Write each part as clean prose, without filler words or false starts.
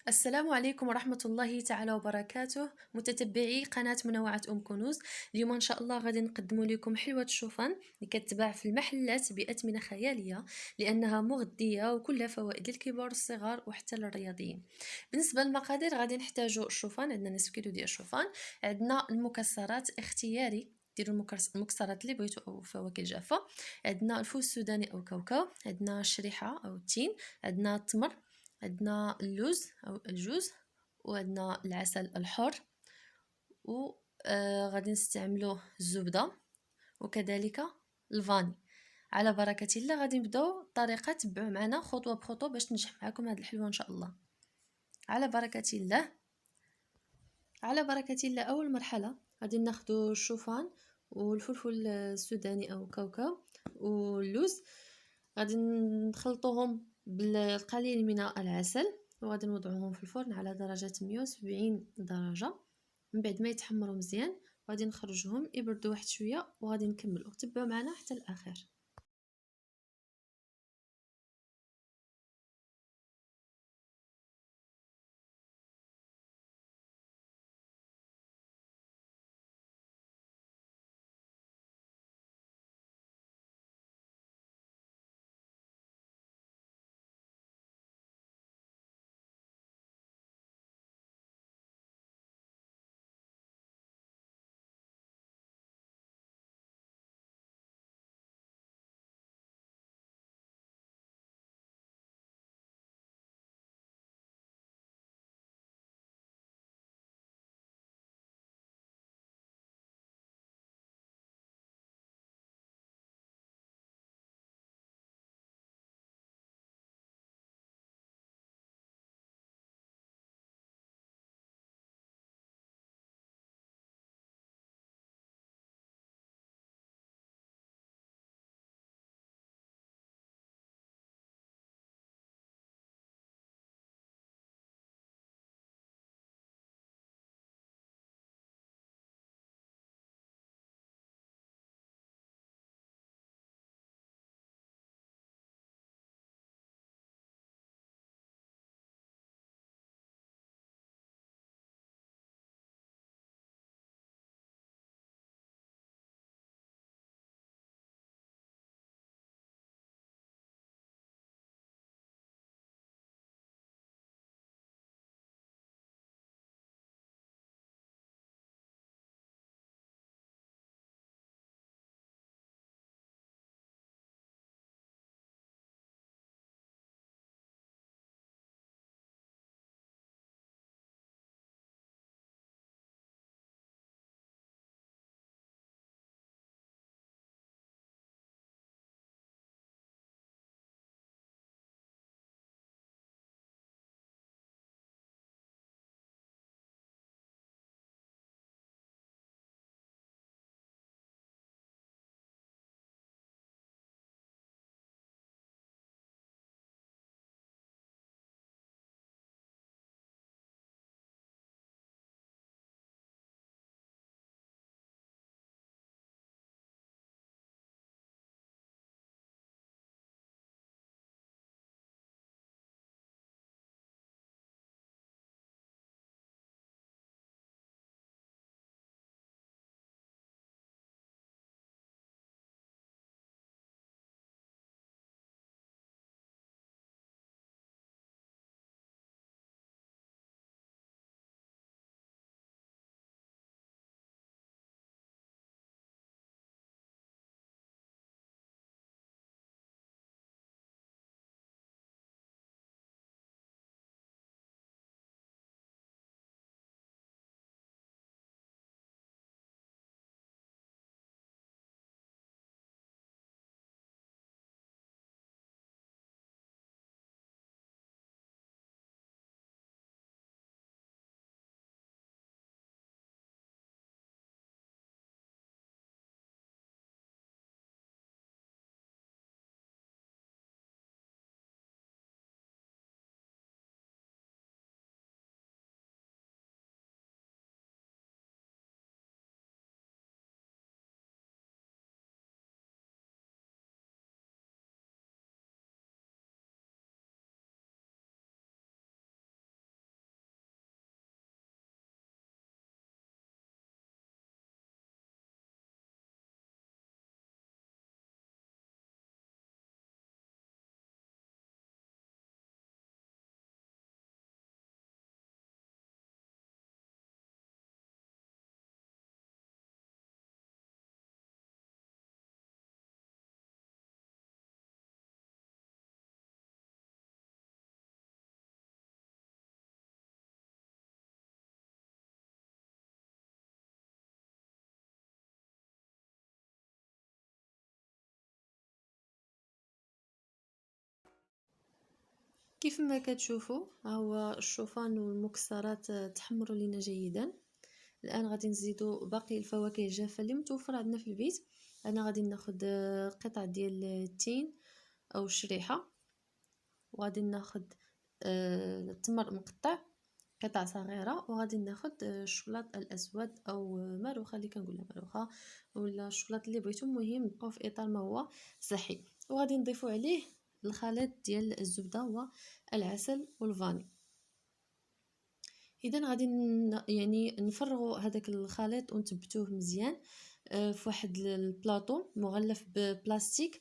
السلام عليكم ورحمة الله تعالى وبركاته متتبعي قناة منوعة كنوز. اليوم إن شاء الله غادي نقدم لكم حلوة الشوفان اللي كتباع في المحلات بأثمنة خيالية، لأنها مغذية وكلها فوائد للكبار والصغار وحتى للرياضيين. بالنسبة للمقادير غادي نحتاجو الشوفان، عندنا نصف كيلو ديال الشوفان. عندنا المكسرات اختياري، ديروا المكسرات اللي بغيتو او فواكه جافه. عندنا الفول السوداني او كاوكاو، عندنا الشريحه او التين، عندنا التمر، عندنا اللوز او الجوز، وعندنا العسل الحر، و غادي نستعملوا الزبده وكذلك الفاني. على بركه الله غادي نبداو الطريقه، تبعوا معنا خطوه بخطوه باش تنجح معكم هذه الحلوه ان شاء الله. على بركه الله. اول مرحله غادي ناخذوا الشوفان والفلفل السوداني او كاوكاو واللوز، غادي نخلطوهم بالقليل من العسل، وغادي نوضعوهم في الفرن على درجة 170 درجة. من بعد ما يتحمروا مزيان غادي نخرجوهم يبردوا واحد شويه، وغادي نكملوا. تبعوا معنا حتى الاخر. كيف ما كتشوفوا ها هو الشوفان والمكسرات تحمروا لينا جيدا. الان غادي نزيدوا باقي الفواكه الجافه اللي متوفره عندنا في البيت. انا غادي ناخذ قطع ديال التين او شريحه، وغادي ناخذ التمر مقطع قطع صغيره، وغادي ناخذ الشوكولاط الاسود او ماروخه اللي كنقولها ماروخه ولا الشوكولاط اللي بغيتو، المهم نبقاو في اطار ما هو صحي. وغادي نضيفوا عليه الخليط ديال الزبده والعسل والفاني. اذا غادي يعني نفرغوا هذاك الخليط ونثبتوه مزيان في واحد البلاطو مغلف ببلاستيك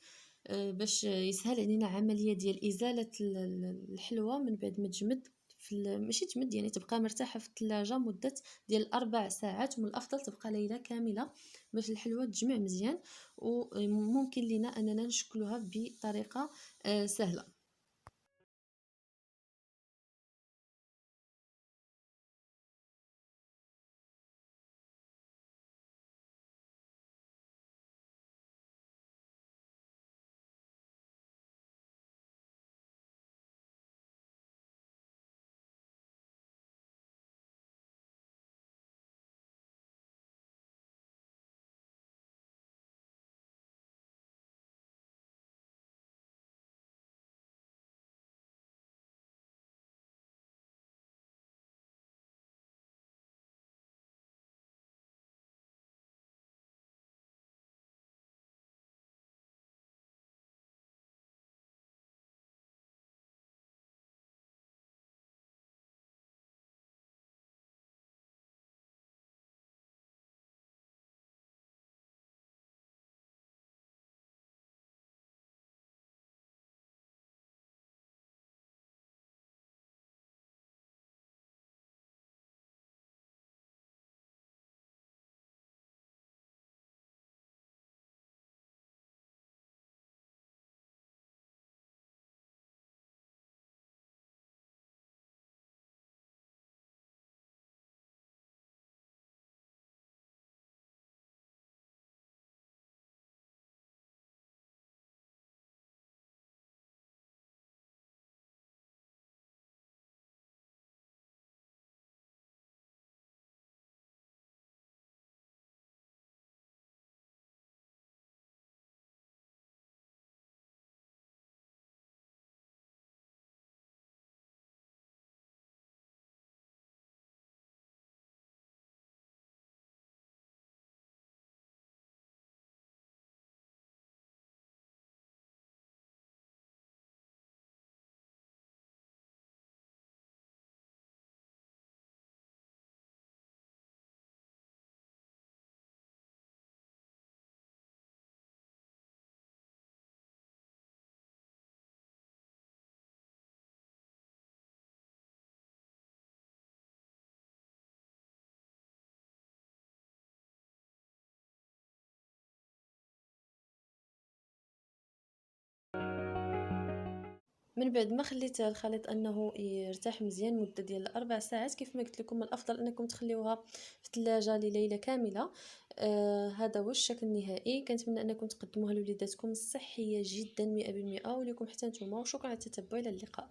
باش يسهل علينا عمليه ديال ازاله الحلوى من بعد ما تجمد ماشي تجمد، يعني تبقى مرتاحه في الثلاجه مده ديال 4 ساعات، ومن الافضل تبقى ليله كامله باش الحلوى تجمع مزيان. وممكن لنا اننا نشكلها بطريقه سهله. من بعد ما خليت الخليط انه يرتاح مزيان مده ديال 4 ساعات، كيف ما قلت لكم الافضل انكم تخليوها في الثلاجه لليله كامله. هذا هو الشكل النهائي. كنتمنى انكم تقدموها لوليداتكم، صحيه جدا 100%، ولكم حتى نتوما، وشكرا على التتبع. الى اللقاء.